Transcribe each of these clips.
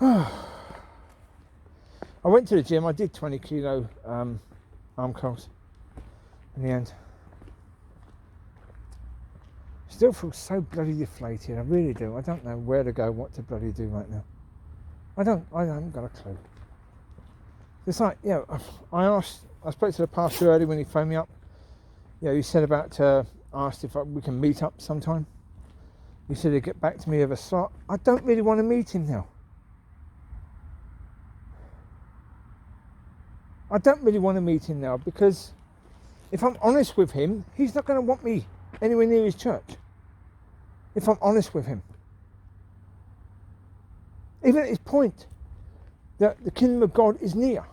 I went to the gym. I did 20 kilo arm curls in the end. Still feel so bloody deflated. I really do. I don't know where to go, what to bloody do right now. I haven't got a clue. It's like, you know, I spoke to the pastor earlier when he phoned me up. You know, he said about, asked if we can meet up sometime. He said he'd get back to me with a slot. I don't really want to meet him now. I don't really want to meet him now because if I'm honest with him, he's not going to want me anywhere near his church. If I'm honest with him. Even at his point that the kingdom of God is near.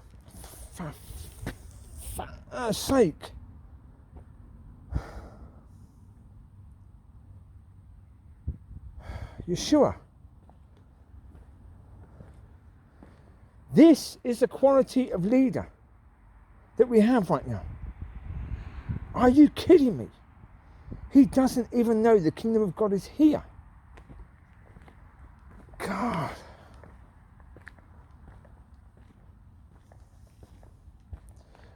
For sake. Yeshua. This is the quality of leader that we have right now. Are you kidding me? He doesn't even know the kingdom of God is here. God.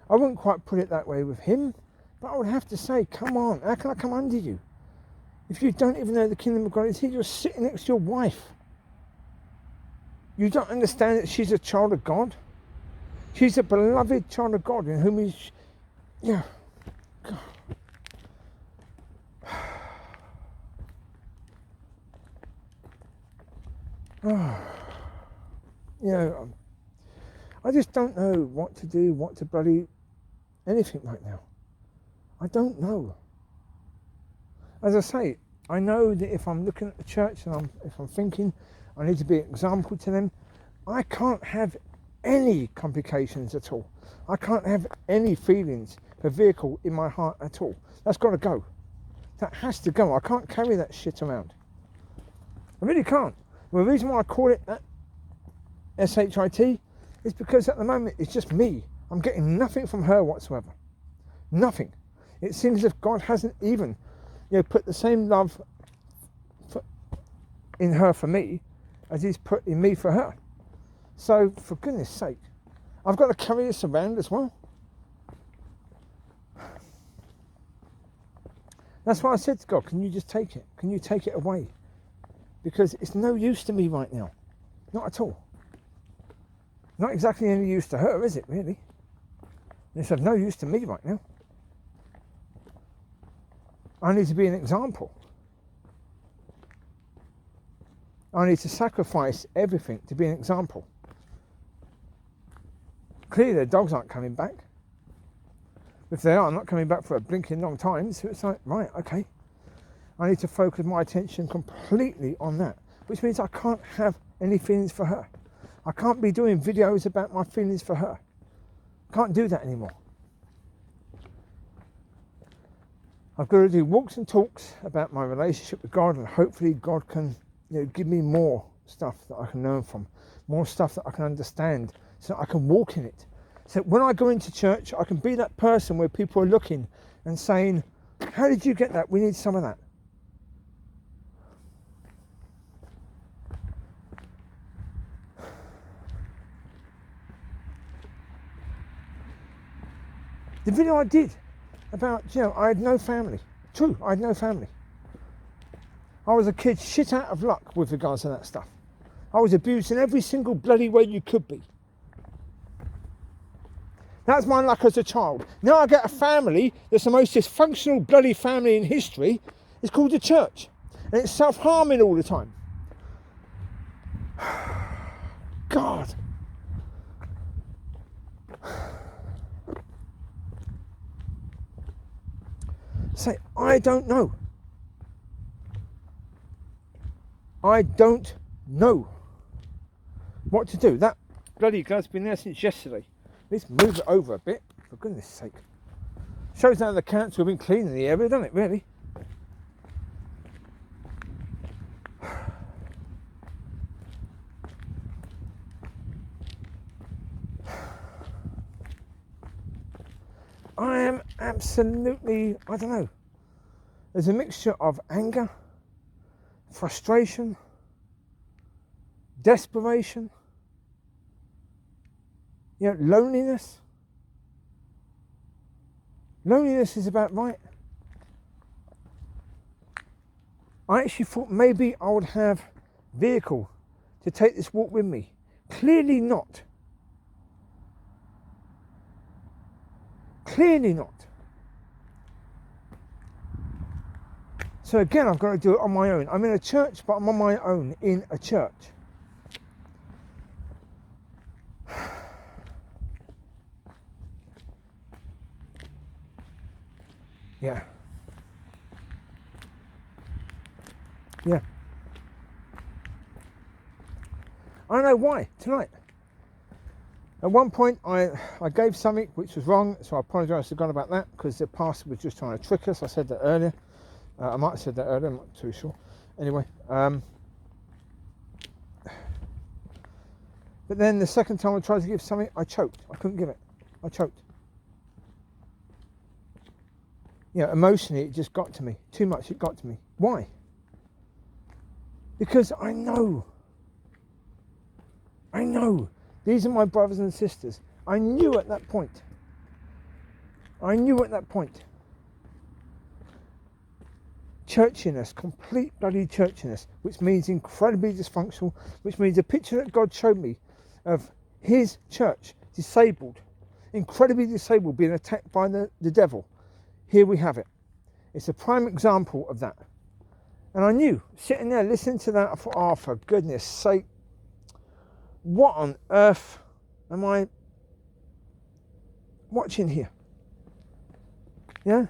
I wouldn't quite put it that way with him, but I would have to say, come on, how can I come under you? If you don't even know the kingdom of God is here, you're sitting next to your wife. You don't understand that she's a child of God? She's a beloved child of God in whom he's, yeah, God. Oh, you know, I just don't know what to do, what to bloody anything right now. I don't know. As I say, I know that if I'm looking at the church and if I'm thinking I need to be an example to them, I can't have any complications at all. I can't have any feelings for vehicle in my heart at all. That's got to go. That has to go. I can't carry that shit around. I really can't. Well, the reason why I call it that SHIT is because at the moment it's just me. I'm getting nothing from her whatsoever. Nothing. It seems as if God hasn't even, put the same love in her for me as he's put in me for her. So, for goodness sake, I've got to carry this around as well. That's why I said to God, can you just take it? Can you take it away? Because it's no use to me right now. Not at all. Not exactly any use to her, is it, really? It's of no use to me right now. I need to be an example. I need to sacrifice everything to be an example. Clearly the dogs aren't coming back. If they are, I'm not coming back for a blinking long time. So it's like, right, okay. I need to focus my attention completely on that. Which means I can't have any feelings for her. I can't be doing videos about my feelings for her. Can't do that anymore. I've got to do walks and talks about my relationship with God, and hopefully God can give me more stuff that I can learn from, more stuff that I can understand, so I can walk in it. So when I go into church, I can be that person where people are looking and saying, how did you get that? We need some of that. The video I did about, I had no family. True, I had no family. I was a kid shit out of luck with regards to that stuff. I was abused in every single bloody way you could be. That's my luck as a child. Now I get a family that's the most dysfunctional bloody family in history. It's called the church. And it's self-harming all the time. God. Say, I don't know. I don't know what to do. That bloody guy's been there since yesterday. Let's move it over a bit, for goodness sake. Shows now the council have been cleaning the area, doesn't it, really? I am absolutely, I don't know. There's a mixture of anger, frustration, desperation. You know, loneliness. Loneliness is about right. I actually thought maybe I would have vehicle to take this walk with me. Clearly not. Clearly not. So again, I've got to do it on my own. I'm in a church, but I'm on my own in a church. Yeah. Yeah. I know why, tonight. At one point, I gave something which was wrong, so I apologise to God about that, because the pastor was just trying to trick us. I said that earlier. I might have said that earlier, I'm not too sure. Anyway. But then the second time I tried to give something, I choked. I couldn't give it. I choked. You know, emotionally, it just got to me. Too much, it got to me. Why? Because I know. These are my brothers and sisters. I knew at that point. Churchiness, complete bloody churchiness, which means incredibly dysfunctional, which means the picture that God showed me of his church, disabled, incredibly disabled, being attacked by the devil. Here we have it. It's a prime example of that. And I knew, sitting there listening to that, I thought, oh, for goodness sake, what on earth am I watching here? Yeah?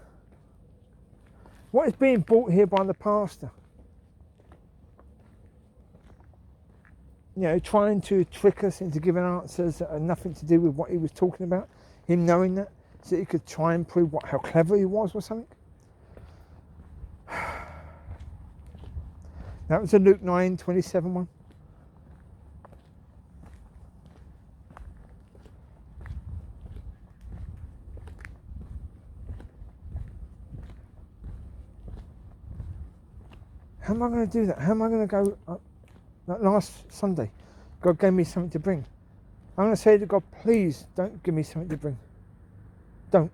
What is being brought here by the pastor? You know, trying to trick us into giving answers that are nothing to do with what he was talking about. Him knowing that, so he could try and prove how clever he was or something. That was a Luke 9:27 one. How am I going to do that? How am I going to go up? That last Sunday, God gave me something to bring. I'm going to say to God, please don't give me something to bring. Don't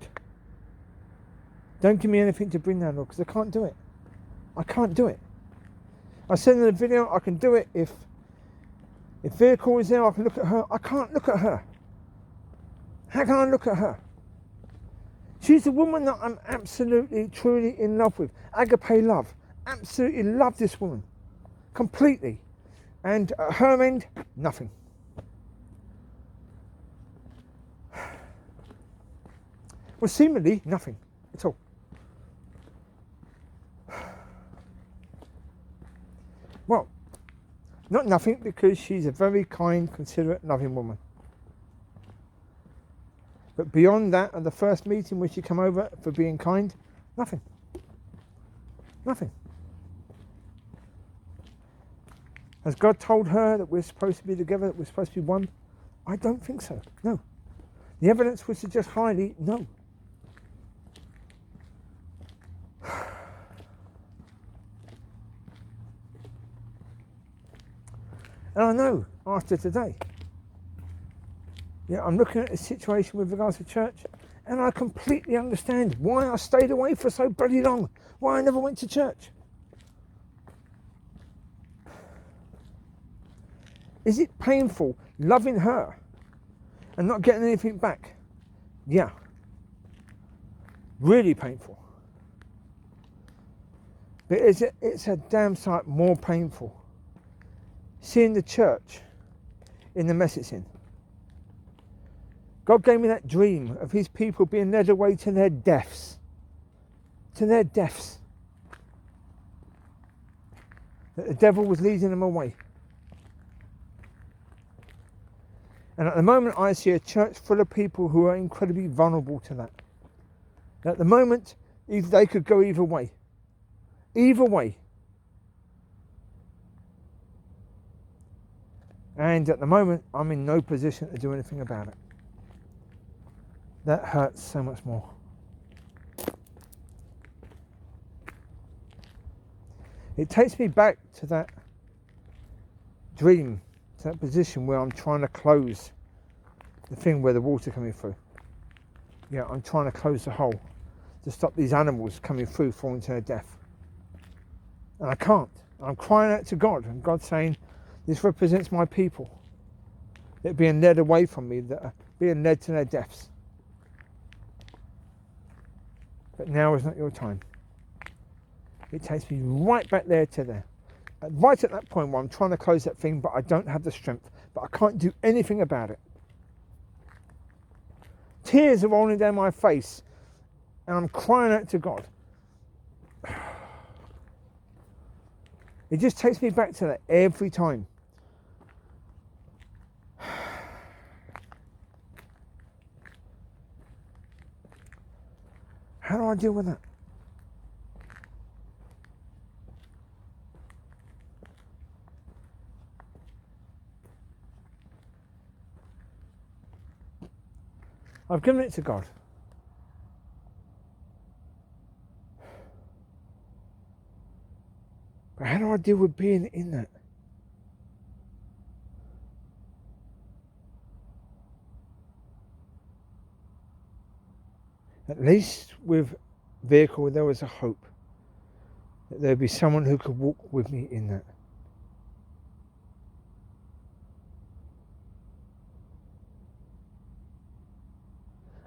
give me anything to bring now, Lord, because I can't do it. I can't do it. I said in the video, I can do it if vehicle is there, I can look at her. I can't look at her. How can I look at her? She's a woman that I'm absolutely, truly in love with. Agape love. Absolutely love this woman. Completely. And at her end, nothing. Well, seemingly nothing at all. Well, not nothing, because she's a very kind, considerate, loving woman. But beyond that, at the first meeting when she came over for being kind, nothing. Nothing. Has God told her that we're supposed to be together, that we're supposed to be one? I don't think so, no. The evidence would suggest highly, no. And I know, after today, yeah, I'm looking at the situation with regards to church, and I completely understand why I stayed away for so bloody long, why I never went to church. Is it painful loving her and not getting anything back? Yeah. Really painful. But it's a damn sight more painful seeing the church in the mess it's in. God gave me that dream of his people being led away to their deaths. To their deaths. That the devil was leading them away. And at the moment I see a church full of people who are incredibly vulnerable to that. At the moment, they could go either way. Either way. And at the moment, I'm in no position to do anything about it. That hurts so much more. It takes me back to that dream, to that position where I'm trying to close the thing where the water coming through. Yeah, I'm trying to close the hole to stop these animals coming through, falling to their death. And I can't. I'm crying out to God, and God's saying, this represents my people. They're being led away from me, that are being led to their deaths. But now is not your time. It takes me right back there to there. Right at that point where I'm trying to close that thing, but I don't have the strength. But I can't do anything about it. Tears are rolling down my face, and I'm crying out to God. It just takes me back to that every time. How do I deal with that? I've given it to God. But how do I deal with being in that? At least with vehicle there was a hope that there'd be someone who could walk with me in that.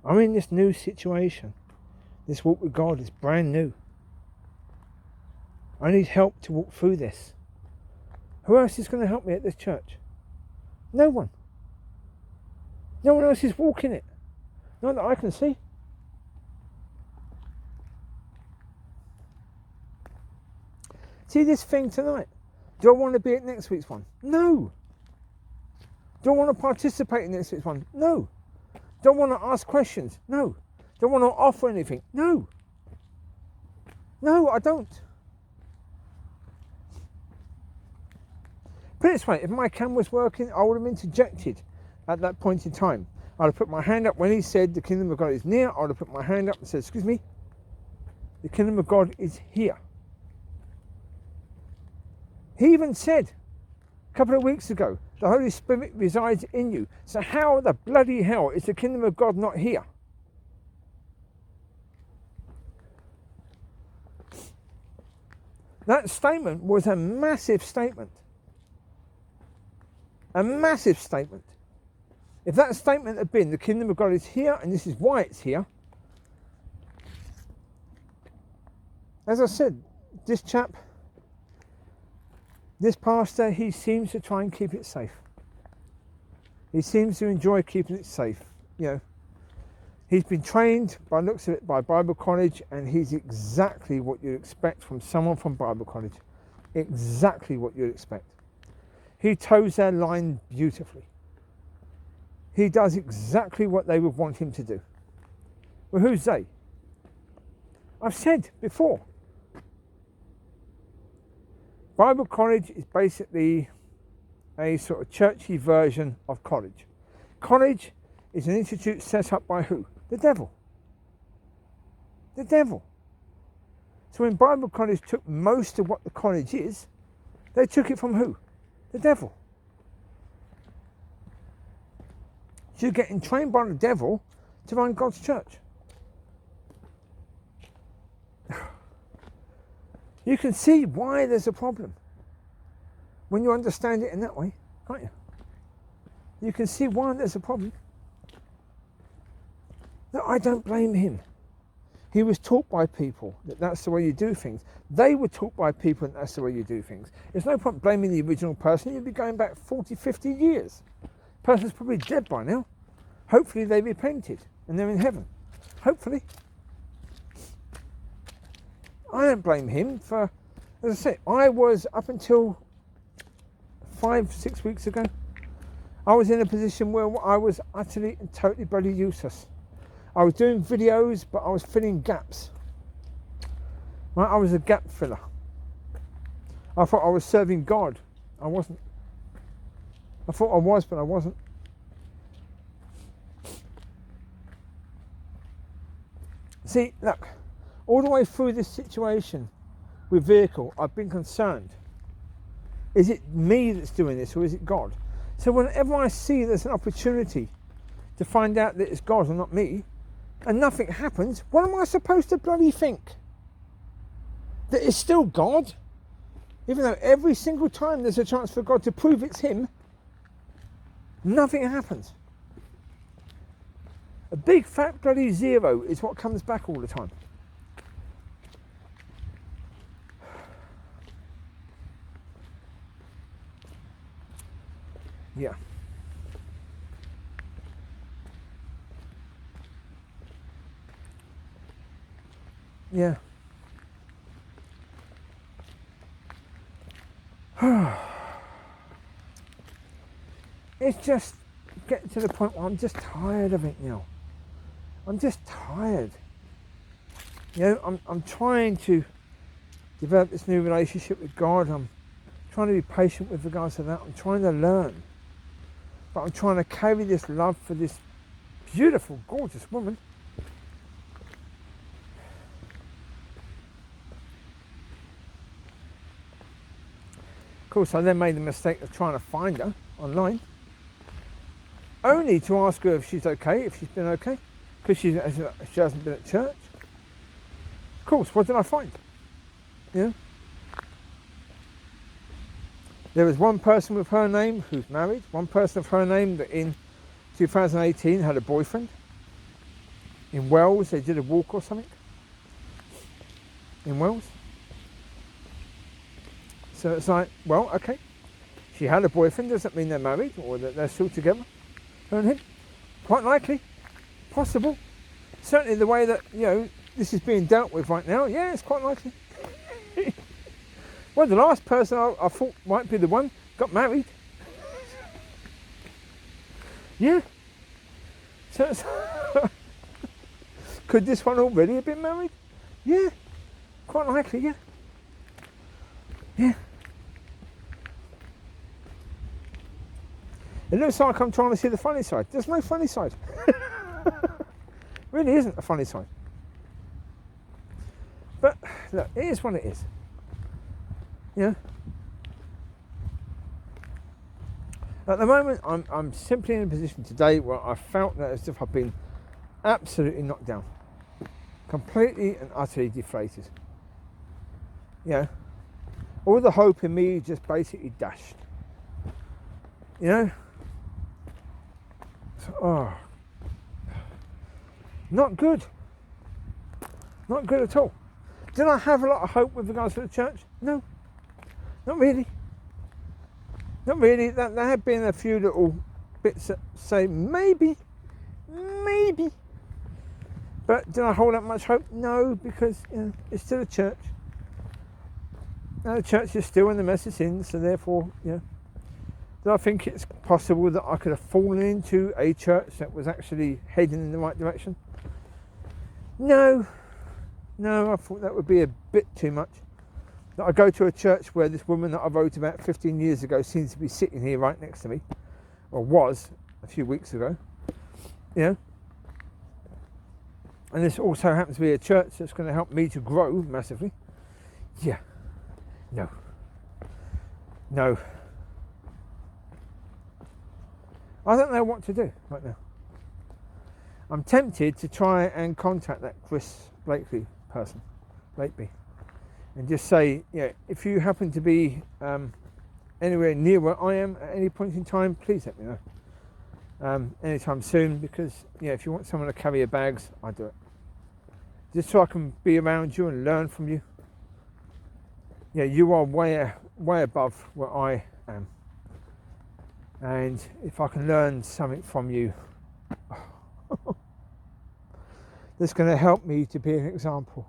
I'm in this new situation. This walk with God is brand new. I need help to walk through this. Who else is going to help me at this church? No one. No one else is walking it. Not that I can see. See this thing tonight? Do I want to be at next week's one? No. Do I want to participate in next week's one? No. Do I want to ask questions? No. Do I want to offer anything? No. No, I don't. Put it this way, if my camera was working, I would have interjected at that point in time. I'd have put my hand up when he said the kingdom of God is near. I would have put my hand up and said, excuse me, the kingdom of God is here. He even said a couple of weeks ago, the Holy Spirit resides in you. So how the bloody hell is the kingdom of God not here? That statement was a massive statement. A massive statement. If that statement had been, the kingdom of God is here and this is why it's here. As I said, this chap, this pastor, he seems to try and keep it safe. He seems to enjoy keeping it safe. You know, he's been trained, by the looks of it, by Bible College, and he's exactly what you'd expect from someone from Bible College. Exactly what you'd expect. He toes their line beautifully. He does exactly what they would want him to do. Well, who's they? I've said before, Bible College is basically a sort of churchy version of college. College is an institute set up by who? The devil. The devil. So when Bible College took most of what the college is, they took it from who? The devil. So you're getting trained by the devil to run God's church. You can see why there's a problem when you understand it in that way, can't you? You can see why there's a problem. No, I don't blame him. He was taught by people that that's the way you do things. They were taught by people that that's the way you do things. There's no point blaming the original person. You'd be going back 40, 50 years. The person's probably dead by now. Hopefully they repented and they're in heaven. Hopefully. I don't blame him for, as I said, I was up until 5, 6 weeks ago, I was in a position where I was utterly and totally bloody useless. I was doing videos, but I was filling gaps. Right? I was a gap filler. I thought I was serving God. I wasn't. I thought I was, but I wasn't. See, look, all the way through this situation with vehicle, I've been concerned. Is it me that's doing this or is it God? So whenever I see there's an opportunity to find out that it's God and not me, and nothing happens, what am I supposed to bloody think? That it's still God? Even though every single time there's a chance for God to prove it's him, nothing happens. A big fat bloody zero is what comes back all the time. Yeah. Yeah. It's just getting to the point where I'm just tired of it now. I'm just tired. You know, I'm trying to develop this new relationship with God. I'm trying to be patient with regards to that. I'm trying to learn. But I'm trying to carry this love for this beautiful, gorgeous woman. Of course, I then made the mistake of trying to find her online, only to ask her if she's okay, if she's been okay, because she hasn't been at church. Of course, what did I find? Yeah. There was one person with her name who's married, one person of her name that in 2018 had a boyfriend. In Wales, they did a walk or something. In Wales. So it's like, well, okay. She had a boyfriend, doesn't mean they're married or that they're still together. Her and him. Quite likely. Possible. Certainly the way that, you know, this is being dealt with right now, yeah, it's quite likely. Well, the last person I thought might be the one got married. Yeah. So could this one already have been married? Yeah. Quite likely, yeah. Yeah. It looks like I'm trying to see the funny side. There's no funny side. Really isn't a funny side. But look, it is what it is. Yeah. At the moment, I'm simply in a position today where I felt that as if I've been absolutely knocked down, completely and utterly deflated. Yeah. All the hope in me just basically dashed. You know. So, not good. Not good at all. Did I have a lot of hope with regards to the church? No. Not really. Not really. There have been a few little bits that say maybe. But did I hold up much hope? No, because you know, it's still a church. Now the church is still in the mess it's in, so therefore, you know. Do I think it's possible that I could have fallen into a church that was actually heading in the right direction? No, I thought that would be a bit too much. That I go to a church where this woman that I wrote about 15 years ago seems to be sitting here right next to me, or was a few weeks ago, you know. And this also happens to be a church that's going to help me to grow massively. Yeah, no. I don't know what to do right now. I'm tempted to try and contact that Chris Blakely person, and just say, yeah, if you happen to be anywhere near where I am at any point in time, please let me know. Anytime soon, because yeah, if you want someone to carry your bags, I do it. Just so I can be around you and learn from you. Yeah, you are way above where I am. And if I can learn something from you, that's going to help me to be an example.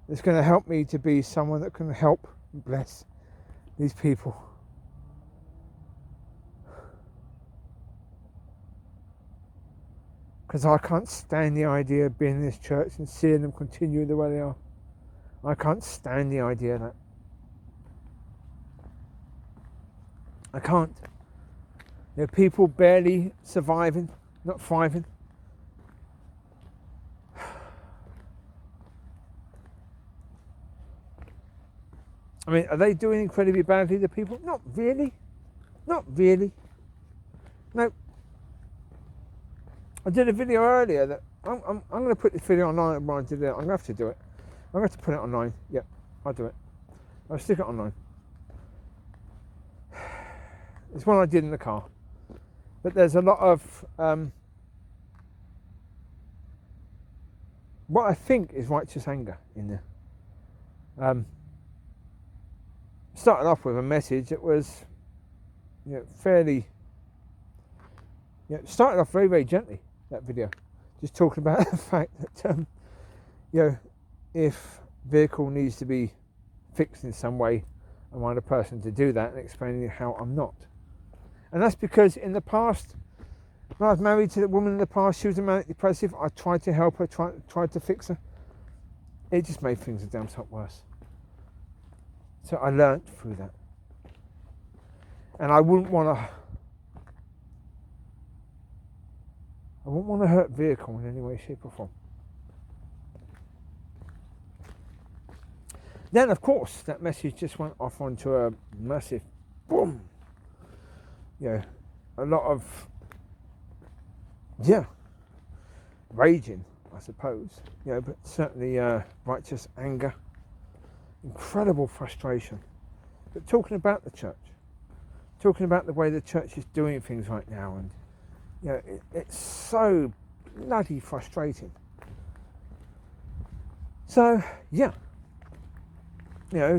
It's going to help me to be someone that can help and bless these people. Because I can't stand the idea of being in this church and seeing them continue the way they are. I can't stand the idea of that. I can't. There are people barely surviving, not thriving. I mean, are they doing incredibly badly, the people? Not really. No. I did a video earlier that I'm going to put this video online when I did it. I'm going to have to do it. I'm going to have to put it online. Yep, I'll do it. I'll stick it online. It's one I did in the car. But there's a lot of what I think is righteous anger in there. Started off with a message that was, fairly. Started off very, very gently. That video, just talking about the fact that if vehicle needs to be fixed in some way, am I the person to do that, and explaining how I'm not. And that's because in the past, when I was married to the woman in the past, she was a manic depressive. I tried to help her, tried to fix her. It just made things a damn sight worse. So I learnt through that. And I wouldn't want to hurt vehicle in any way, shape or form. Then of course that message just went off onto a massive boom. A lot of raging, I suppose. But certainly righteous anger, incredible frustration. But talking about the church, talking about the way the church is doing things right now, and it's so bloody frustrating. So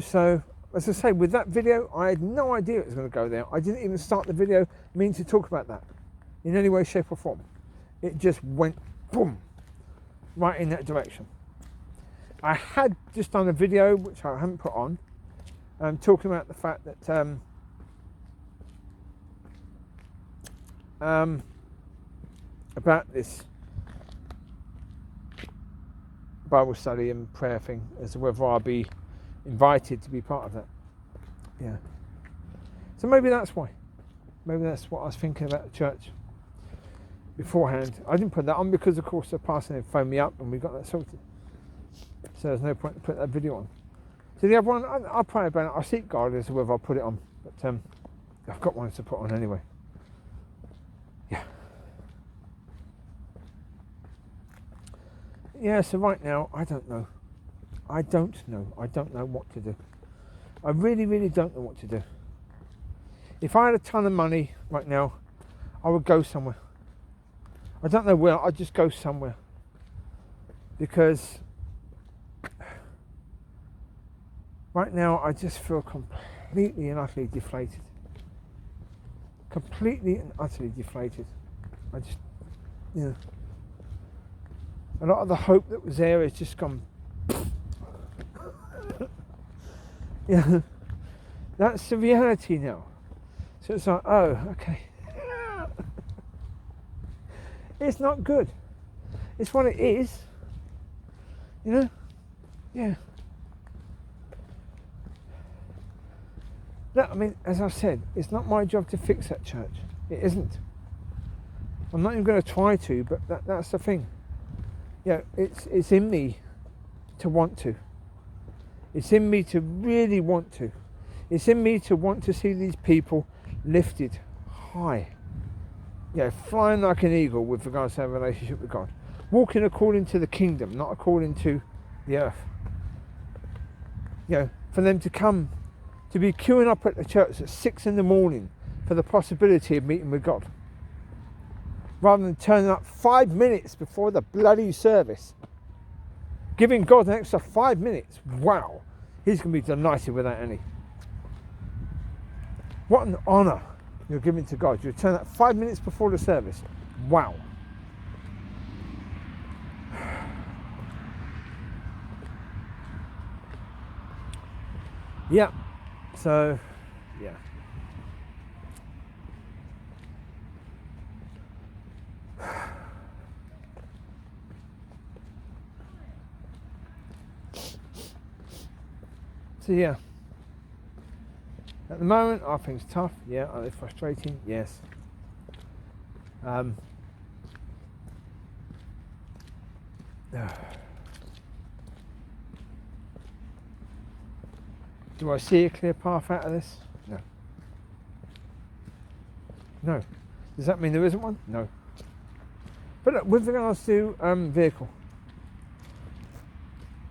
so as I say, with that video, I had no idea it was going to go there. I didn't even start the video meaning to talk about that in any way, shape or form. It just went boom, right in that direction. I had just done a video, which I haven't put on, talking about the fact that about this Bible study and prayer thing, as to whether I'll be invited to be part of that. So maybe that's why. Maybe that's what I was thinking about the church beforehand. I didn't put that on because, of course, the pastor had phoned me up and we got that sorted. So there's no point to put that video on. So the other one, I'll pray about it. I'll seek God as to whether I'll put it on. But I've got one to put on anyway. So right now, I don't know. I don't know what to do. I really, really don't know what to do. If I had a ton of money right now, I would go somewhere. I don't know where, I'd just go somewhere. Because right now, I just feel completely and utterly deflated. Completely and utterly deflated. I just, a lot of the hope that was there has just gone. That's the reality now. So it's like, oh, okay. It's not good. It's what it is. Look, I mean, as I've said, it's not my job to fix that church. It isn't. I'm not even going to try to, but that's the thing. It's in me to want to. It's in me to really want to. It's in me to want to see these people lifted high. Flying like an eagle with regards to their relationship with God. Walking according to the kingdom, not according to the earth. For them to come, to be queuing up at the church at 6 a.m. for the possibility of meeting with God. Rather than turning up 5 minutes before the bloody service. Giving God an extra 5 minutes. Wow. He's going to be delighted with that, isn't he? What an honour you're giving to God. You turn up 5 minutes before the service. Wow. So, So at the moment, are things tough? Yeah. Are they frustrating? Yes. Do I see a clear path out of this? No. No. Does that mean there isn't one? No. But look, with regards to vehicle,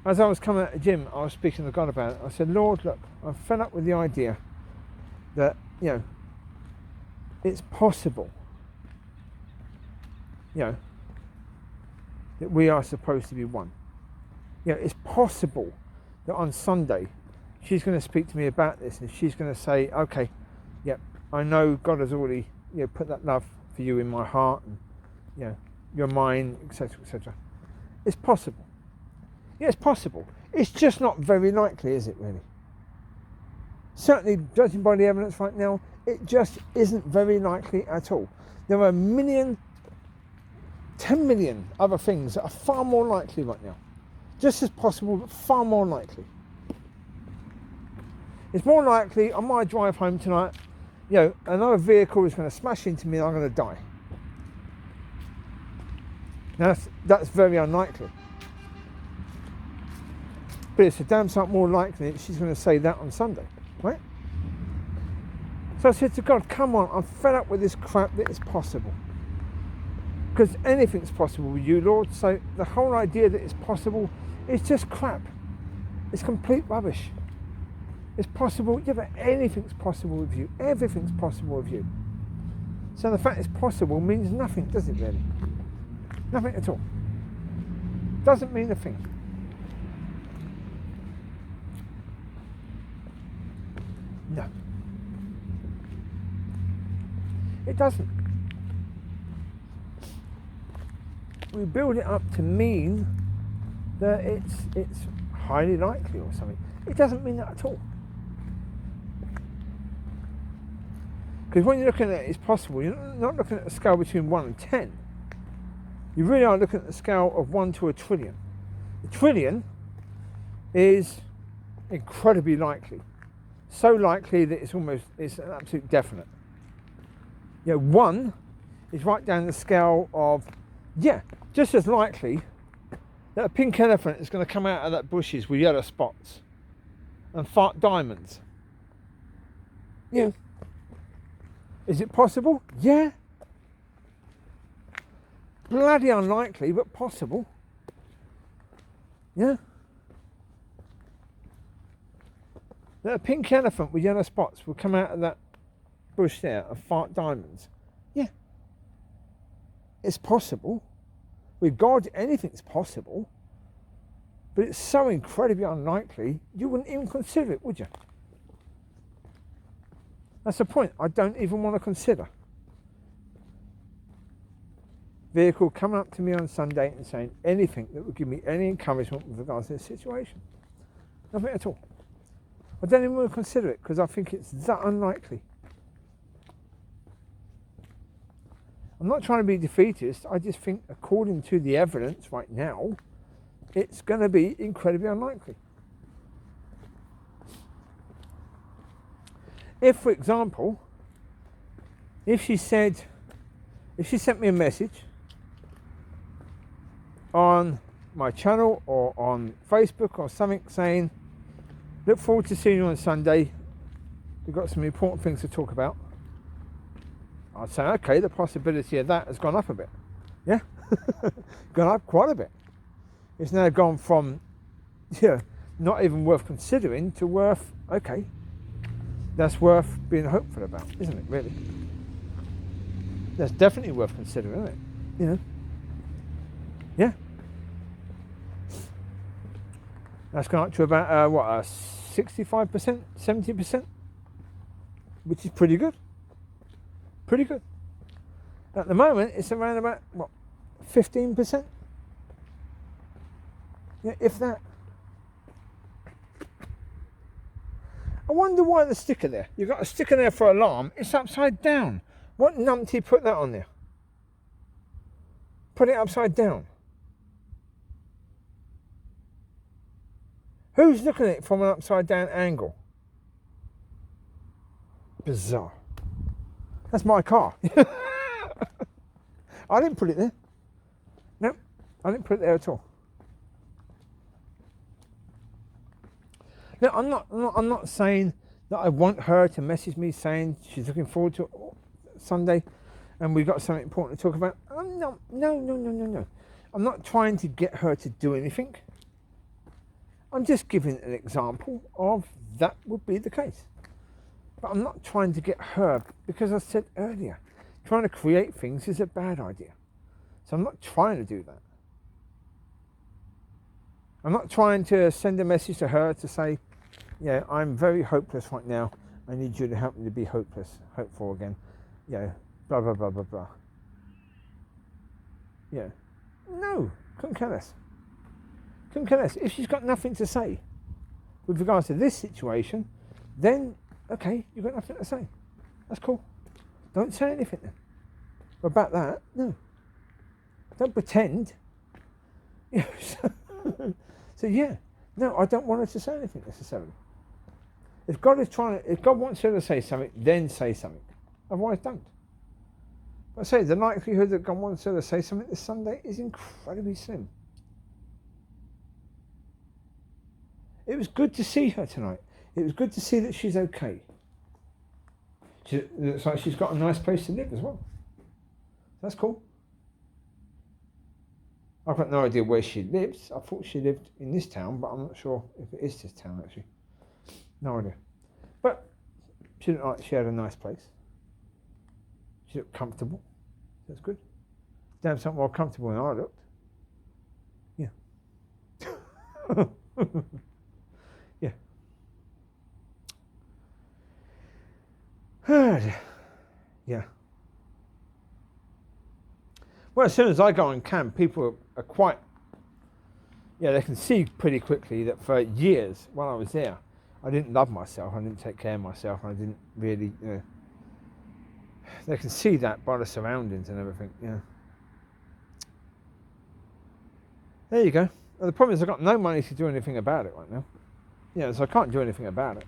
as I was coming out of the gym, I was speaking to God about it. I said, Lord, look, I'm fed up with the idea that, you know, it's possible, you know, that we are supposed to be one. You know, it's possible that on Sunday she's going to speak to me about this and she's going to say, okay, yeah, I know God has already, you know, put that love for you in my heart and, you know, your mind, etc., etc. It's possible. Yeah, it's possible. It's just not very likely, is it really? Certainly, judging by the evidence right now, it just isn't very likely at all. There are 1 million, 10 million other things that are far more likely right now. Just as possible, but far more likely. It's more likely on my drive home tonight, you know, another vehicle is going to smash into me and I'm going to die. Now, that's very unlikely. But it's a damn sight more likely that she's going to say that on Sunday, right? So I said to God, come on, I'm fed up with this crap that it's possible. Because anything's possible with you, Lord. So the whole idea that it's possible is just crap. It's complete rubbish. It's possible, yeah, but anything's possible with you. Everything's possible with you. So the fact it's possible means nothing, does it really? Nothing at all. Doesn't mean a thing. No. It doesn't. We build it up to mean that it's highly likely or something. It doesn't mean that at all. Because when you're looking at it, it's possible. You're not looking at a scale between 1 and 10. You really are looking at the scale of 1 to a trillion. A trillion is incredibly likely. So likely that it's an absolute definite. You know, 1 is right down the scale of, yeah, just as likely that a pink elephant is going to come out of that bushes with yellow spots and fart diamonds. Yeah. Is it possible? Yeah. Bloody unlikely, but possible. Yeah. That a pink elephant with yellow spots will come out of that bush there and fart diamonds. Yeah. It's possible. With God, anything's possible. But it's so incredibly unlikely, you wouldn't even consider it, would you? That's the point. I don't even want to consider. Vehicle coming up to me on Sunday and saying anything that would give me any encouragement with regards to this situation. Nothing at all. I don't even want to consider it because I think it's that unlikely. I'm not trying to be defeatist. I just think according to the evidence right now, it's going to be incredibly unlikely. If, for example, if she sent me a message on my channel or on Facebook or something saying, look forward to seeing you on Sunday, we've got some important things to talk about, I'd say, okay, the possibility of that has gone up a bit. Yeah, gone up quite a bit. It's now gone from, yeah, not even worth considering to worth, okay, that's worth being hopeful about, isn't it, really? That's definitely worth considering, isn't it? You know? Yeah. That's gone up to about, 65%, 70%? Which is pretty good. Pretty good. At the moment, it's around about, 15%? Yeah, if that. I wonder why the sticker there. You've got a sticker there for alarm. It's upside down. What numpty put that on there? Put it upside down. Who's looking at it from an upside down angle? Bizarre. That's my car. I didn't put it there. No, I didn't put it there at all. No, I'm not saying that I want her to message me saying she's looking forward to Sunday. and we've got something important to talk about. No. I'm not trying to get her to do anything. I'm just giving an example of that would be the case. But I'm not trying to get her, because I said earlier, trying to create things is a bad idea. So I'm not trying to do that. I'm not trying to send a message to her to say, yeah, I'm very hopeless right now. I need you to help me to be hopeful again. Yeah, blah, blah, blah, blah, blah. Yeah. No, couldn't care less. Couldn't care less. If she's got nothing to say with regards to this situation, then, okay, you've got nothing to say. That's cool. Don't say anything then. But about that, no. Don't pretend. Yeah, so yeah, no, I don't want her to say anything necessarily. If God wants her to say something, then say something. Otherwise, don't. But I say the likelihood that God wants her to say something this Sunday is incredibly slim. It was good to see her tonight. It was good to see that she's okay. It looks like she's got a nice place to live as well. That's cool. I've got no idea where she lives. I thought she lived in this town, but I'm not sure if it is this town actually. No idea. But she looked like she had a nice place. She looked comfortable. That's good. Damn, something more comfortable than I looked. Yeah. Yeah. Yeah. Well, as soon as I go on camp, people are quite, they can see pretty quickly that for years while I was there, I didn't love myself, I didn't take care of myself, I didn't really, they can see that by the surroundings and everything, There you go. Well, the problem is I've got no money to do anything about it right now. So I can't do anything about it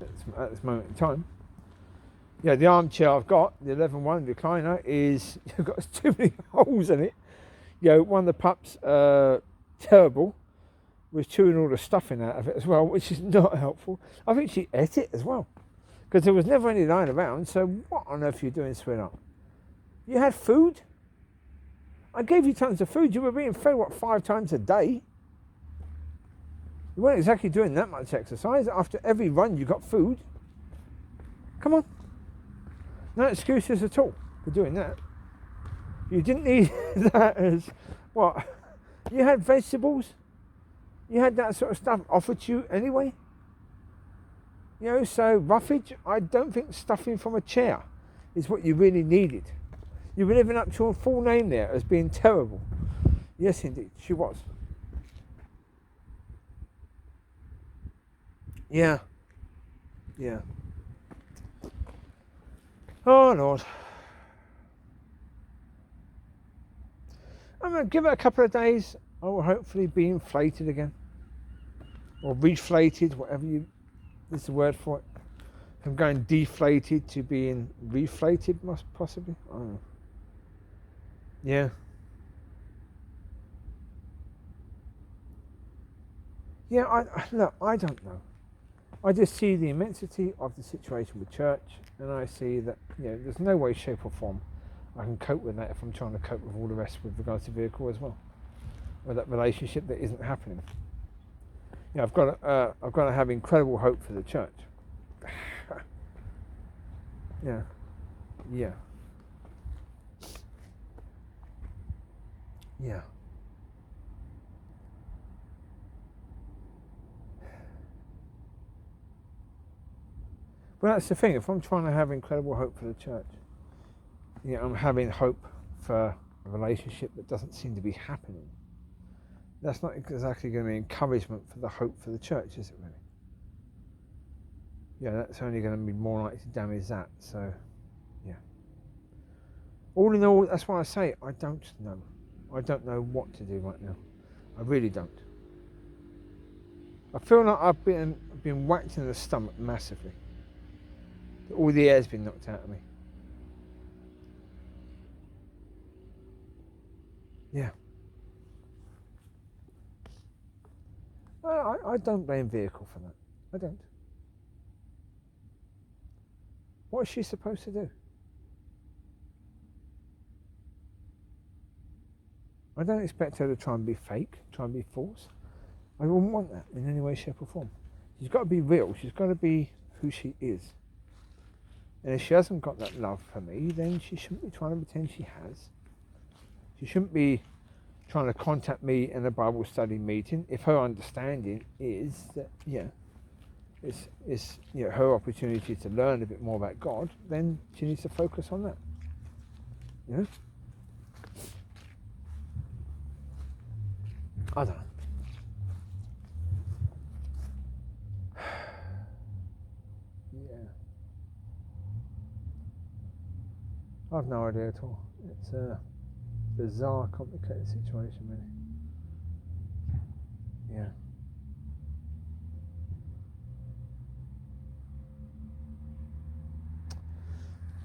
at this moment in time. Yeah, the armchair I've got, the 11-1 recliner, you've got too many holes in it. One of the pups, terrible, was chewing all the stuffing out of it as well, which is not helpful. I think she ate it as well, because there was never any lying around, so what on earth are you doing, sweetheart? You had food? I gave you tons of food. You were being fed, 5 times a day? You weren't exactly doing that much exercise. After every run, you got food. Come on. No excuses at all for doing that. You didn't need that as what? You had vegetables. You had that sort of stuff offered to you anyway. So roughage, I don't think stuffing from a chair is what you really needed. You were living up to a full name there as being terrible. Yes, indeed, she was. Yeah. Oh, Lord. I'm going to give it a couple of days. I will hopefully be inflated again. Or reflated, whatever is the word for it. From going deflated to being reflated, possibly. I don't know. Yeah. Yeah, look, I don't know. I just see the immensity of the situation with church, and I see that there's no way, shape or form I can cope with that if I'm trying to cope with all the rest with regards to vehicle as well, or that relationship that isn't happening. I've got to have incredible hope for the church. Yeah. Well, that's the thing. If I'm trying to have incredible hope for the church, I'm having hope for a relationship that doesn't seem to be happening. That's not exactly going to be encouragement for the hope for the church, is it really? That's only going to be more likely to damage that. So, all in all, that's why I say I don't know. I don't know what to do right now. I really don't. I feel like I've been whacked in the stomach massively. All the air's been knocked out of me. Yeah. I don't blame vehicle for that. I don't. What is she supposed to do? I don't expect her to try and be fake, try and be false. I wouldn't want that in any way, shape or form. She's got to be real. She's got to be who she is. And if she hasn't got that love for me, then she shouldn't be trying to pretend she has. She shouldn't be trying to contact me in a Bible study meeting if her understanding is that, it's her opportunity to learn a bit more about God, then she needs to focus on that. I don't know. I've no idea at all. It's a bizarre, complicated situation, really.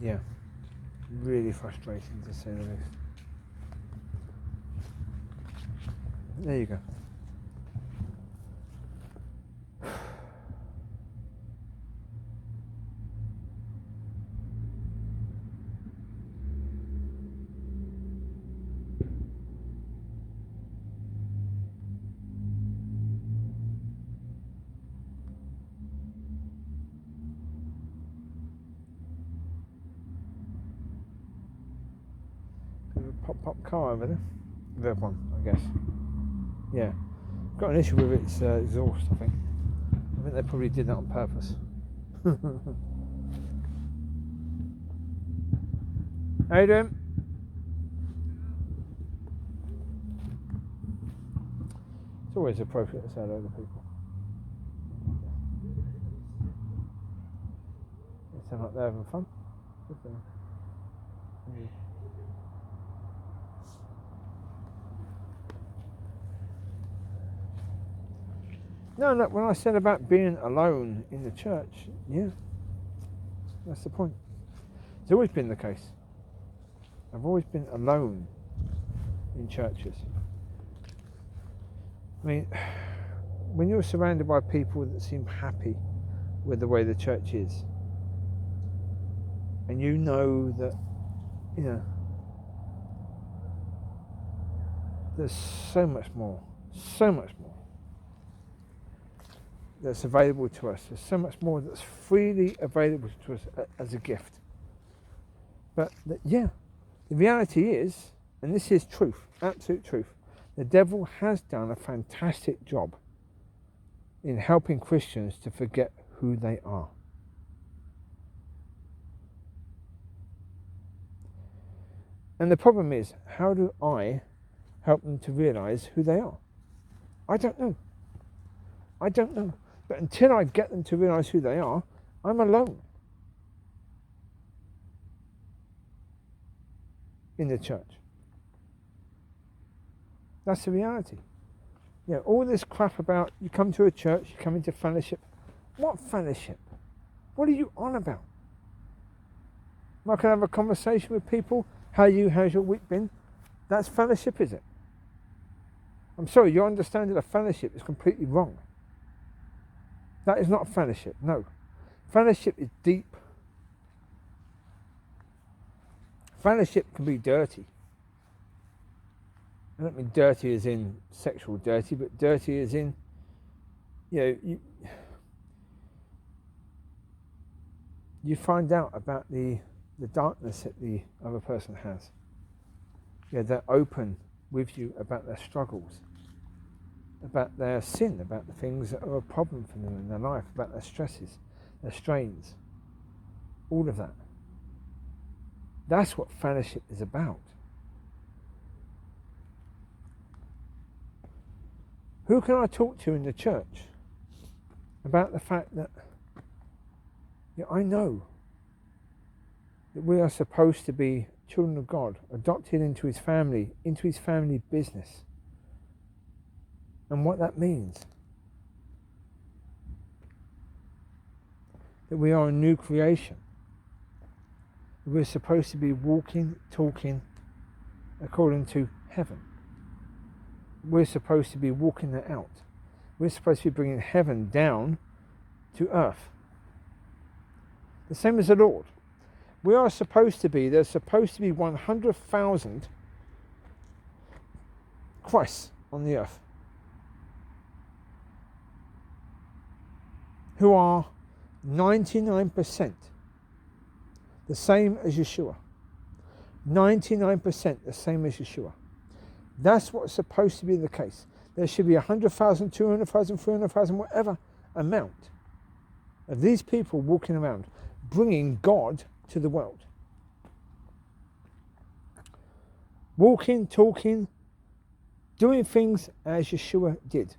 Yeah. Really frustrating, to say the least. There you go. Pop car over there. That one, I guess. Yeah. Got an issue with its exhaust, I think. I think they probably did that on purpose. How you doing? It's always appropriate to say hello to people. They sound like they're having fun. Good for them. Yeah. No, look, when I said about being alone in the church, yeah, that's the point. It's always been the case. I've always been alone in churches. I mean, when you're surrounded by people that seem happy with the way the church is, and you know that, there's so much more that's available to us. There's so much more that's freely available to us as a gift. But the reality is, and this is truth, absolute truth, the devil has done a fantastic job in helping Christians to forget who they are. And the problem is, how do I help them to realise who they are? I don't know. But until I get them to realise who they are, I'm alone in the church. That's the reality. All this crap about you come to a church, you come into fellowship. What fellowship? What are you on about? I can have a conversation with people. How's your week been? That's fellowship, is it? I'm sorry, your understanding of fellowship is completely wrong. That is not fellowship, no. Fellowship is deep. Fellowship can be dirty. I don't mean dirty as in sexual dirty, but dirty as in, you find out about the darkness that the other person has. They're open with you about their struggles, about their sin, about the things that are a problem for them in their life, about their stresses, their strains, all of that. That's what fellowship is about. Who can I talk to in the church about the fact that I know that we are supposed to be children of God, adopted into his family business, and what that means? That we are a new creation. We're supposed to be walking, talking according to heaven. We're supposed to be walking that out. We're supposed to be bringing heaven down to earth. The same as the Lord. There's supposed to be 100,000 Christ on the earth, who are 99% the same as Yeshua. 99% the same as Yeshua. That's what's supposed to be the case. There should be 100,000, 200,000, 300,000, whatever amount of these people walking around, bringing God to the world. Walking, talking, doing things as Yeshua did.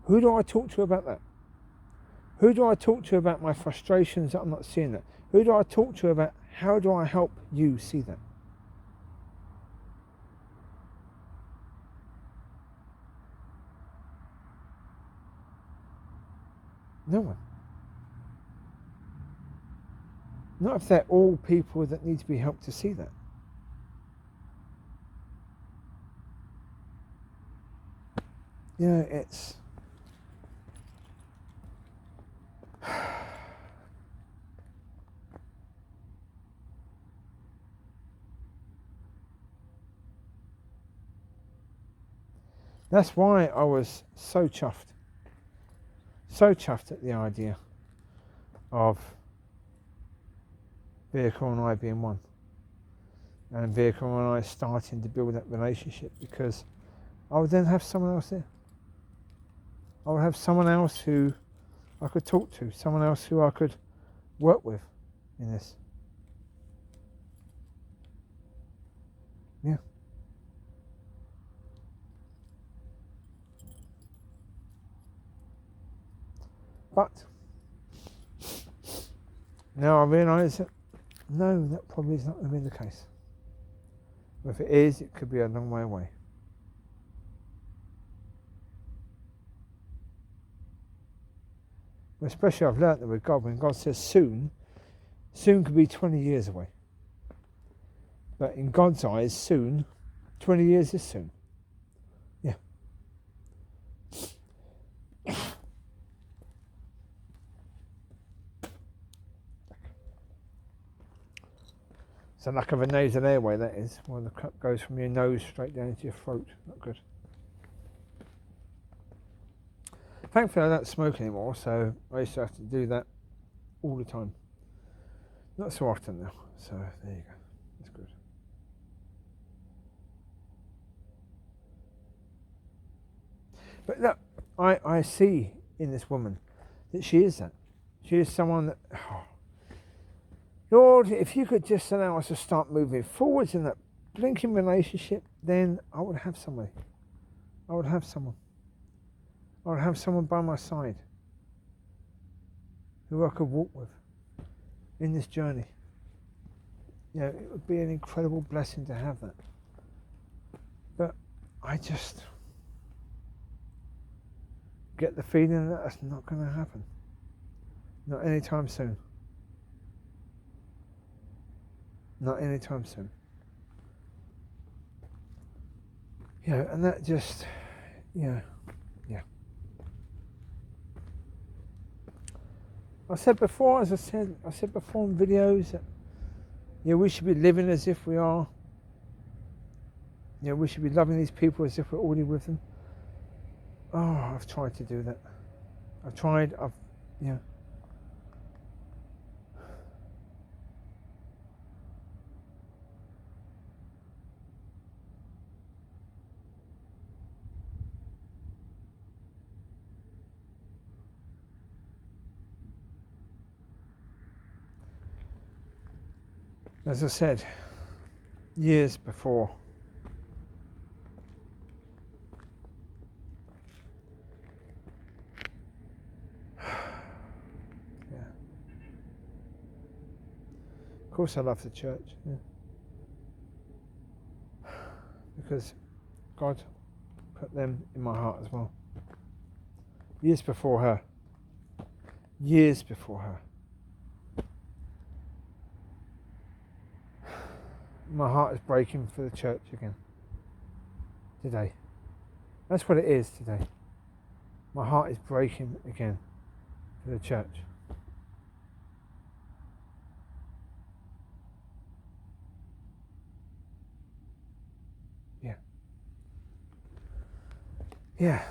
Who do I talk to about that? Who do I talk to about my frustrations that I'm not seeing that? Who do I talk to about how do I help you see that? No one. Not if they're all people that need to be helped to see that. You know, it's... That's why I was so chuffed. So chuffed at the idea of Vehicle and I being one. And Vehicle and I starting to build that relationship, because I would then have someone else there. I would have someone else who I could talk to, someone else who I could work with in this. Yeah. But now I realise that no, that probably is not going to be the case. But if it is, it could be a long way away. But especially I've learnt that with God, when God says soon, soon could be 20 years away. But in God's eyes, soon, 20 years is soon. Yeah. It's a lack of a nasal airway, that is, when the cup goes from your nose straight down into your throat. Not good. Thankfully I don't smoke anymore, so I used to have to do that all the time. Not so often now, so there you go. That's good. But look, I see in this woman that she is that. She is someone that... Oh, Lord, if you could just allow us to start moving forwards in that blinking relationship, then I would have somebody. I would have someone. I would have someone by my side who I could walk with in this journey. You know, it would be an incredible blessing to have that. But I just get the feeling that that's not going to happen. Not anytime soon. Not anytime soon. Yeah, and that just, yeah. I said before, as I said before in videos that, we should be living as if we are. We should be loving these people as if we're already with them. Oh, I've tried to do that. As I said, years before, yeah. Of course I love the church, because God put them in my heart as well. Years before her. My heart is breaking for the church again. Today. That's what it is today. My heart is breaking again for the church. Yeah.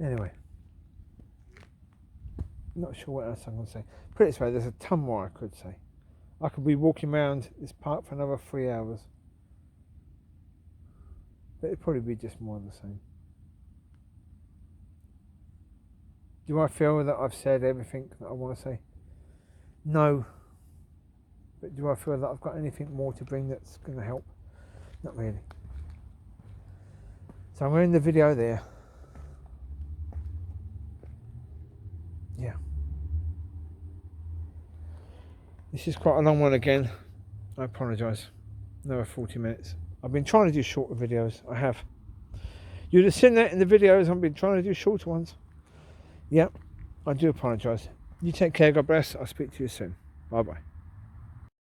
Anyway, not sure what else I'm going to say. Put it this way, there's a ton more I could say. I could be walking around this park for another 3 hours. But it'd probably be just more of the same. Do I feel that I've said everything that I want to say? No. But do I feel that I've got anything more to bring that's going to help? Not really. So I'm going to end the video there. Yeah. This is quite a long one again. I apologise. Another 40 minutes. I've been trying to do shorter videos. I have. You'd have seen that in the videos. I've been trying to do shorter ones. Yep. I do apologise. You take care. God bless. I'll speak to you soon. Bye bye.